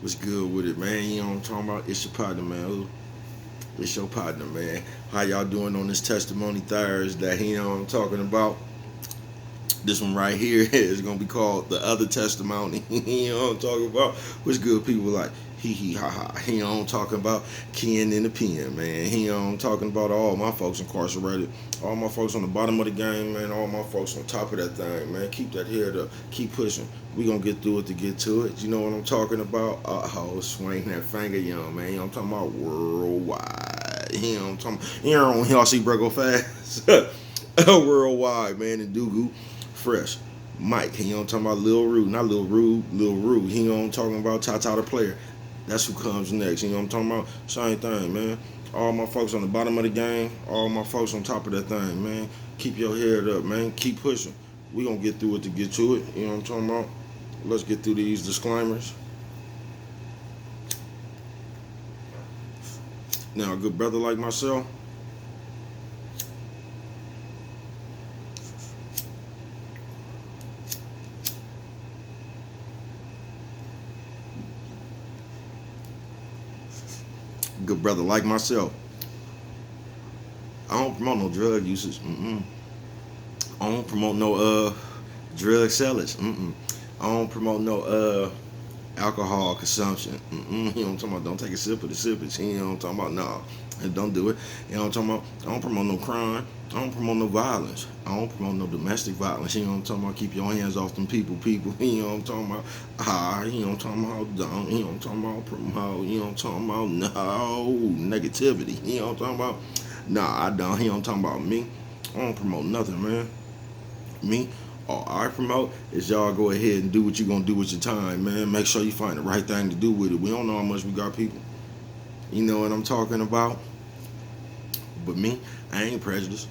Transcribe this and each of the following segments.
What's good with it, man? You know what I'm talking about? It's your partner, man. It's your partner, man. How y'all doing on this Testimony Thursday? You know what I'm talking about? This one right here is gonna be called the Other Testimony. You know what I'm talking about? What's good, people like hee hee ha ha. You know what I'm talking about? Ken in the pen, man. You know what I'm talking about? All my folks incarcerated, all my folks on the bottom of the game, man. All my folks on top of that thing, man. Keep that head up. Keep pushing. We gonna get through it to get to it. You know what I'm talking about? Swing that finger, young man. You know what I'm talking about? Worldwide. You know what I'm talking about? You know, y'all see Brego fast. Worldwide, man. And Dugu. Fresh. Mike, you know what I'm talking about? Lil Rude, not Lil Rude, Lil Rude. You know what I'm talking about? Tata the player. That's who comes next. You know what I'm talking about? Same thing, man. All my folks on the bottom of the game, all my folks on top of that thing, man. Keep your head up, man. Keep pushing. We gonna get through it to get to it. You know what I'm talking about? Let's get through these disclaimers. Now, a good brother like myself, good brother like myself, I don't promote no drug usage. I don't promote no drug sellers. I don't promote no alcohol consumption. You know what I'm talking about? Don't take a sip of the sippage. You know what I'm talking about? No, and don't do it. You know what I'm talking about? I don't promote no crime. I don't promote no violence. I don't promote no domestic violence. You know what I'm talking about? Keep your hands off them people. You know what I'm talking about? You know what I'm talking about? Don't. You know what I'm talking about? Promote. You know what I'm talking about? No negativity. You know what I'm talking about? Nah, I don't. You know what I'm talking about? Me, I don't promote nothing, man. Me, all I promote is y'all go ahead and do what you're gonna do with your time, man. Make sure you find the right thing to do with it. We don't know how much we got, people. You know what I'm talking about? But me, I ain't prejudiced.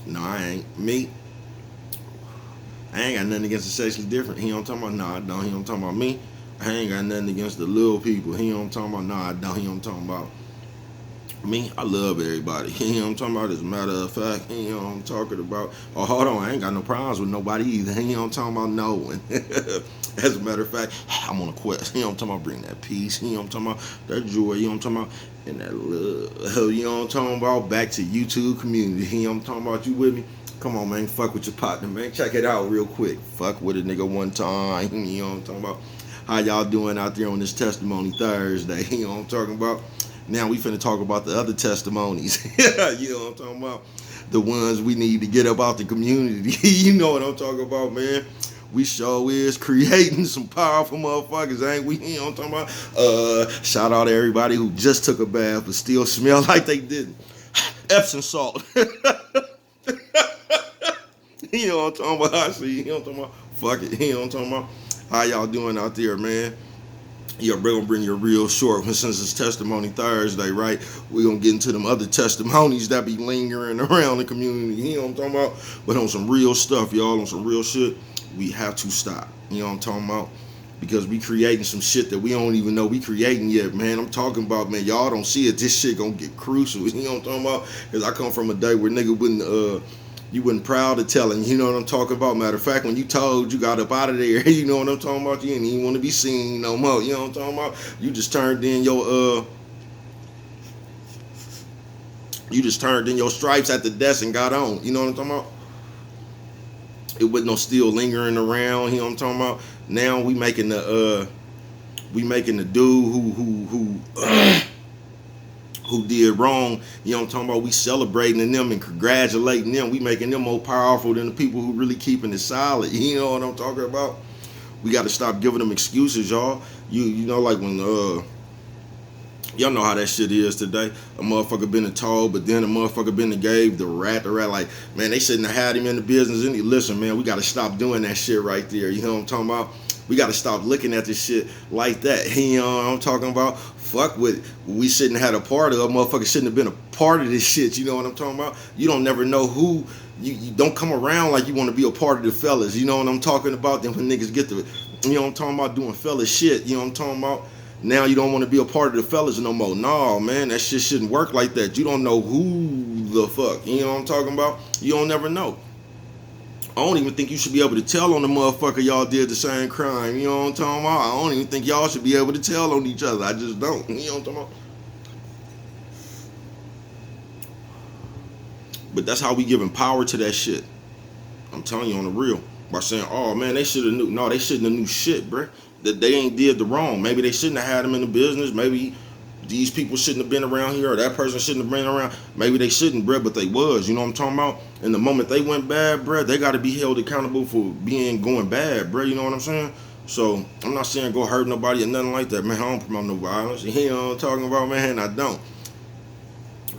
No, I ain't. Me, I ain't got nothing against the sexually different. He don't talking about, nah, I don't. He don't talking about me. I ain't got nothing against the little people. He don't talking about, nah, I don't. He don't talking about me. I love everybody. You know what I'm talking about? As a matter of fact, you know what I'm talking about. Oh, hold on, I ain't got no problems with nobody either. You know what I'm talking about? No one. As a matter of fact, I'm on a quest. You know what I'm talking about? Bring that peace. You know what I'm talking about? That joy. You know what I'm talking about? And that love. You know what I'm talking about? Back to YouTube community. You know what I'm talking about? You with me? Come on, man. Fuck with your partner, man. Check it out real quick. Fuck with a nigga one time. You know what I'm talking about? How y'all doing out there on this Testimony Thursday? You know what I'm talking about? Now we finna talk about the other testimonies. You know what I'm talking about? The ones we need to get up out the community. You know what I'm talking about, man? We sure is creating some powerful motherfuckers, ain't we? You know what I'm talking about? Shout out to everybody who just took a bath but still smell like they didn't. Epsom salt. You know what I'm talking about? I see. You know what I'm talking about? Fuck it. You know what I'm talking about? How y'all doing out there, man? Yeah, we're gonna bring you real short since it's Testimony Thursday, right? We're gonna get into them other testimonies that be lingering around the community. You know what I'm talking about? But on some real stuff, y'all, on some real shit, we have to stop. You know what I'm talking about? Because we creating some shit that we don't even know we creating yet, man. I'm talking about, man, y'all don't see it. This shit gonna get crucial. You know what I'm talking about? Because I come from a day where nigga wouldn't you wasn't proud of telling, you know what I'm talking about? Matter of fact, when you told, you got up out of there, you know what I'm talking about? You didn't even want to be seen no more, you know what I'm talking about? You just turned in your stripes at the desk and got on, you know what I'm talking about? It wasn't no still lingering around, you know what I'm talking about? Now we making the dude who did wrong, you know what I'm talking about? We celebrating them and congratulating them. We making them more powerful than the people who really keeping it solid. You know what I'm talking about? We got to stop giving them excuses, y'all. You know, like when y'all know how that shit is today. A motherfucker been told, but then a motherfucker been gave the rat. Like, man, they shouldn't have had him in the business. And listen, man, we got to stop doing that shit right there. You know what I'm talking about? We got to stop looking at this shit like that. You know what I'm talking about? Fuck with, we shouldn't have had a part of it. Motherfucker shouldn't have been a part of this shit. You know what I'm talking about? You don't never know who. You don't come around like you want to be a part of the fellas. You know what I'm talking about? Then when niggas get to, you know what I'm talking about, doing fella shit. You know what I'm talking about? Now you don't want to be a part of the fellas no more. Nah, man, that shit shouldn't work like that. You don't know who the fuck. You know what I'm talking about? You don't never know. I don't even think you should be able to tell on the motherfucker y'all did the same crime. You know what I'm talking about? I don't even think y'all should be able to tell on each other. I just don't. You know what I'm talking about? But that's how we giving power to that shit. I'm telling you on the real. By saying, oh man, they should have knew. No, they shouldn't have knew shit, bruh. That they ain't did the wrong. Maybe they shouldn't have had them in the business. Maybe these people shouldn't have been around here, or that person shouldn't have been around. Maybe they shouldn't, bruh, but they was. You know what I'm talking about? And the moment they went bad, bruh, they got to be held accountable for going bad, bruh. You know what I'm saying? So I'm not saying go hurt nobody or nothing like that, man. I don't promote no violence. You know what I'm talking about, man? I don't.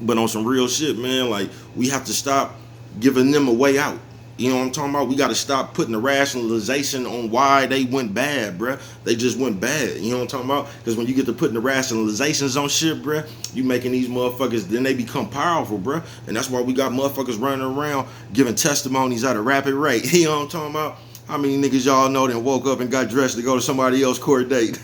But on some real shit, man, like we have to stop giving them a way out. You know what I'm talking about? We got to stop putting the rationalization on why they went bad, bruh. They just went bad. You know what I'm talking about? Because when you get to putting the rationalizations on shit, bruh, you making these motherfuckers, then they become powerful, bruh. And that's why we got motherfuckers running around giving testimonies at a rapid rate. You know what I'm talking about? How many niggas y'all know that woke up and got dressed to go to somebody else's court date?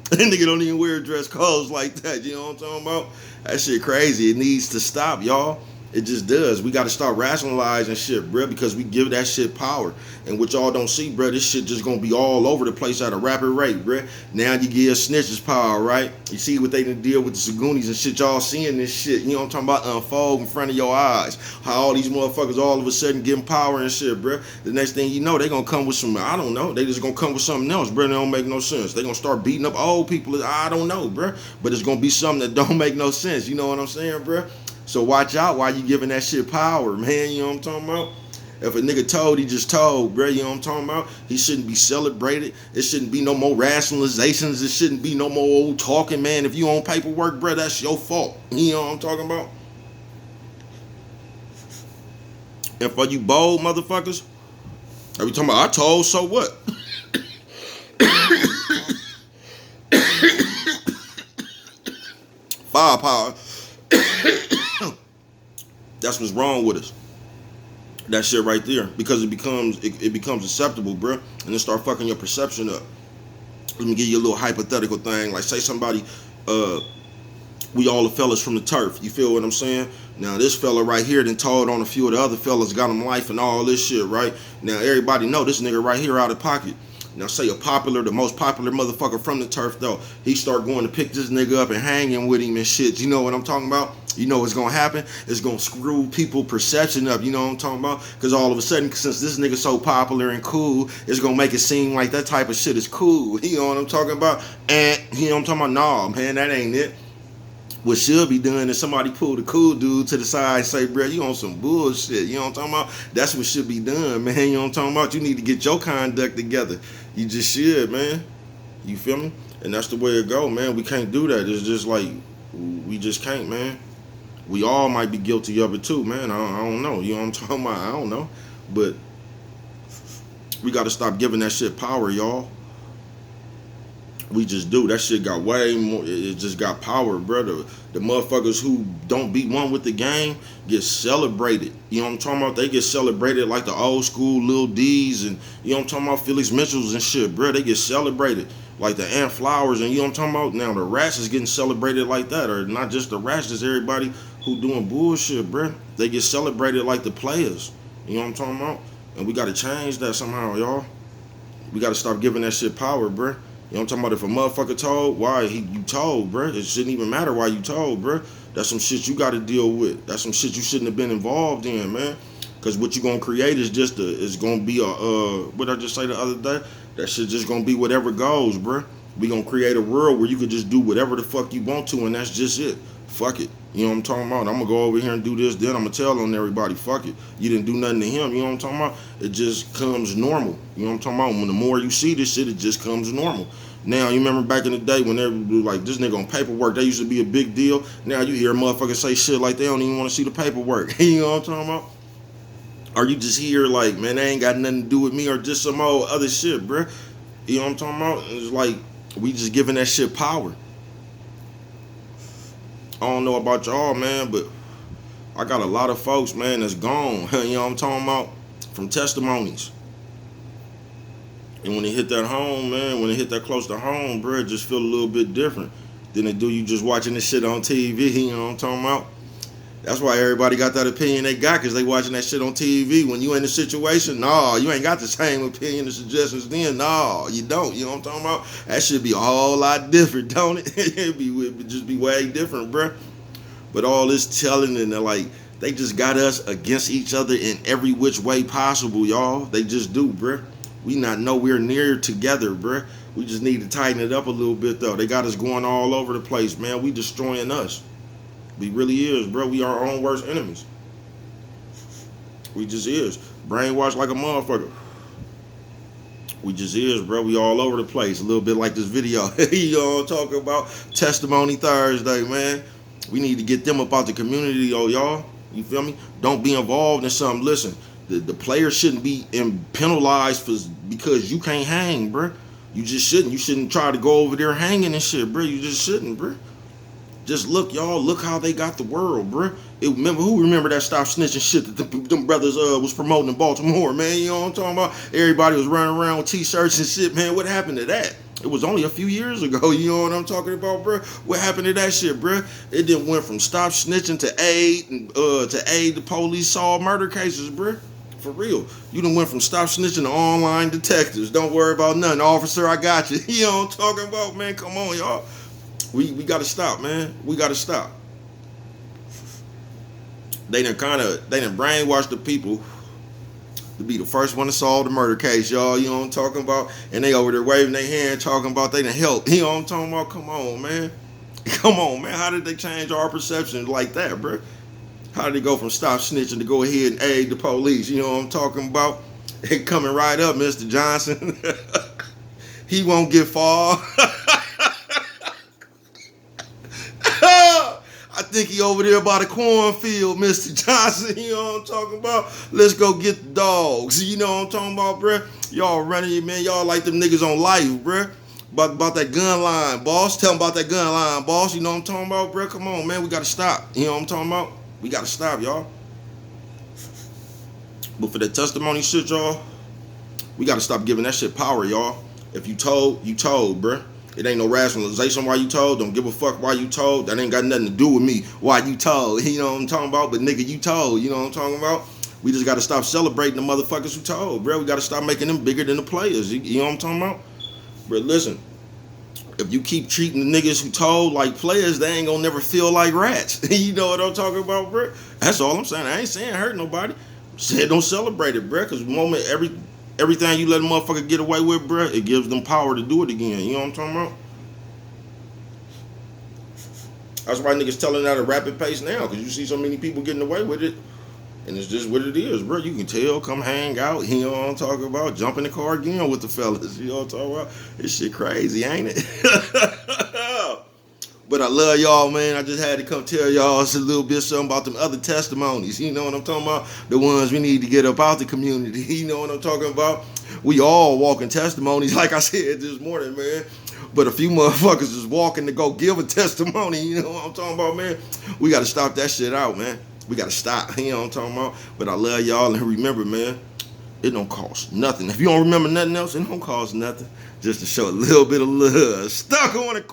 That nigga don't even wear dress clothes like that. You know what I'm talking about? That shit crazy. It needs to stop, y'all. It just does. We got to start rationalizing shit, bruh, because we give that shit power. And what y'all don't see, bruh, this shit just going to be all over the place at a rapid rate, bruh. Now you give snitches power, right? You see what they done deal with the Sagoonies and shit. Y'all seeing this shit, you know what I'm talking about, unfold in front of your eyes. How all these motherfuckers all of a sudden getting power and shit, bruh. The next thing you know, they going to come with some, I don't know, they just going to come with something else, bruh. It don't make no sense. They going to start beating up old people. I don't know, bruh. But it's going to be something that don't make no sense. You know what I'm saying, bruh? So watch out while you giving that shit power, man. You know what I'm talking about? If a nigga told, he just told, bro. You know what I'm talking about? He shouldn't be celebrated. It shouldn't be no more rationalizations. It shouldn't be no more old talking, man. If you on paperwork, bro, that's your fault. You know what I'm talking about? And for you bold motherfuckers, are we talking about I told, so what? Firepower. That's what's wrong with us. That shit right there, because it becomes acceptable, bro, and it start fucking your perception up. Let me give you a little hypothetical thing. Like, say somebody, we all the fellas from the turf. You feel what I'm saying? Now this fella right here done told on a few of the other fellas, got him life and all this shit, right? Now everybody know this nigga right here out of pocket. Now say the most popular motherfucker from the turf though, he start going to pick this nigga up and hanging with him and shit. You know what I'm talking about? You know what's gonna happen? It's gonna screw people perception up. You know what I'm talking about? Because all of a sudden, since this nigga so popular and cool, it's gonna make it seem like that type of shit is cool. You know what I'm talking about? And you know what I'm talking about? Nah, man, that ain't it. What should be done is somebody pull the cool dude to the side and say, bro, you on some bullshit. You know what I'm talking about? That's what should be done, man. You know what I'm talking about? You need to get your conduct together. You just should, man. You feel me? And that's the way it go, man. We can't do that. It's just like, we just can't, man. We all might be guilty of it too, man. I don't know. You know what I'm talking about? I don't know. But we got to stop giving that shit power, y'all. We just do. That shit got way more. It just got power, brother. The motherfuckers who don't be one with the game get celebrated. You know what I'm talking about? They get celebrated like the old school Lil D's and, you know what I'm talking about, Felix Mitchells and shit, bro. They get celebrated like the Ant Flowers and, you know what I'm talking about? Now the Rats is getting celebrated like that. Or not just the Rats, just everybody who doing bullshit, bro. They get celebrated like the players. You know what I'm talking about? And we got to change that somehow, y'all. We got to stop giving that shit power, bro. You know what I'm talking about? If a motherfucker told, why you told, bro? It shouldn't even matter why you told, bro. That's some shit you got to deal with. That's some shit you shouldn't have been involved in, man. Because what you going to create is just it's going to be what I just say the other day? That shit just going to be whatever goes, bro. We going to create a world where you could just do whatever the fuck you want to, and that's just it. Fuck it. You know what I'm talking about? I'm going to go over here and do this, then I'm going to tell on everybody, fuck it. You didn't do nothing to him. You know what I'm talking about? It just comes normal. You know what I'm talking about? When the more you see this shit, it just comes normal. Now, you remember back in the day when they were like, this nigga on paperwork, that used to be a big deal. Now you hear motherfuckers say shit like they don't even want to see the paperwork. You know what I'm talking about? Or you just hear like, man, they ain't got nothing to do with me or just some old other shit, bruh. You know what I'm talking about? It's like, we just giving that shit power. I don't know about y'all, man, but I got a lot of folks, man, that's gone. You know what I'm talking about? From testimonies. And when they hit that home, man, when they hit that close to home, bro, it just feel a little bit different than they do you just watching this shit on TV. You know what I'm talking about? That's why everybody got that opinion they got, because they watching that shit on TV. When you in the situation, no, you ain't got the same opinion and suggestions then. No, you don't. You know what I'm talking about? That should be a whole lot different, don't it? It'd just be way different, bruh. But all this telling and like, they just got us against each other in every which way possible, y'all. They just do, bruh. We not nowhere near together, bruh. We just need to tighten it up a little bit, though. They got us going all over the place, man. We destroying us. We really is, bro. We are our own worst enemies. We just is. Brainwashed like a motherfucker. We just is, bro. We all over the place. A little bit like this video. You know what I'm talking about? Testimony Thursday, man. We need to get them up out the community, y'all. You feel me? Don't be involved in something. Listen, the players shouldn't be penalized because you can't hang, bro. You just shouldn't. You shouldn't try to go over there hanging and shit, bro. You just shouldn't, bro. Just look, y'all. Look how they got the world, bruh. Who remember that stop snitching shit that them brothers was promoting in Baltimore, man? You know what I'm talking about? Everybody was running around with t-shirts and shit, man. What happened to that? It was only a few years ago. You know what I'm talking about, bruh? What happened to that shit, bruh? It then went from stop snitching to aid the police solve murder cases, bruh. For real. You done went from stop snitching to online detectives. Don't worry about nothing, officer. I got you. You know what I'm talking about, man? Come on, y'all. We got to stop, man. We got to stop. They done brainwashed the people to be the first one to solve the murder case, y'all. You know what I'm talking about? And they over there waving their hand talking about they done help. You know what I'm talking about? Come on, man. Come on, man. How did they change our perception like that, bro? How did they go from stop snitching to go ahead and aid the police? You know what I'm talking about? It coming right up, Mr. Johnson. He won't get far. I think he over there by the cornfield, Mr. Johnson. You know what I'm talking about? Let's go get the dogs. You know what I'm talking about, bruh? Y'all running, man. Y'all like them niggas on life, bruh. About that gun line, boss. Tell them about that gun line, boss. You know what I'm talking about, bruh? Come on, man. We got to stop. You know what I'm talking about? We got to stop, y'all. But for that testimony shit, y'all, we got to stop giving that shit power, y'all. If you told, you told, bruh. It ain't no rationalization why you told. Don't give a fuck why you told. That ain't got nothing to do with me. Why you told. You know what I'm talking about? But nigga, you told. You know what I'm talking about? We just got to stop celebrating the motherfuckers who told, bro. We got to stop making them bigger than the players. You know what I'm talking about? But listen, if you keep treating the niggas who told like players, they ain't gonna never feel like rats. You know what I'm talking about, bro? That's all I'm saying. I ain't saying hurt nobody. I'm saying don't celebrate it, bro. Because the moment everything you let a motherfucker get away with, bruh, it gives them power to do it again. You know what I'm talking about? That's why niggas telling that at a rapid pace now, because you see so many people getting away with it, and it's just what it is, bro. You can tell, come hang out, you know what I'm talking about? Jump in the car again with the fellas, you know what I'm talking about? This shit crazy, ain't it? But I love y'all, man. I just had to come tell y'all a little bit something about them other testimonies. You know what I'm talking about? The ones we need to get up out the community. You know what I'm talking about? We all walking testimonies, like I said this morning, man. But a few motherfuckers is walking to go give a testimony. You know what I'm talking about, man? We got to stop that shit out, man. We got to stop. You know what I'm talking about? But I love y'all, and remember, man, it don't cost nothing. If you don't remember nothing else, it don't cost nothing. Just to show a little bit of love. Stuck on it.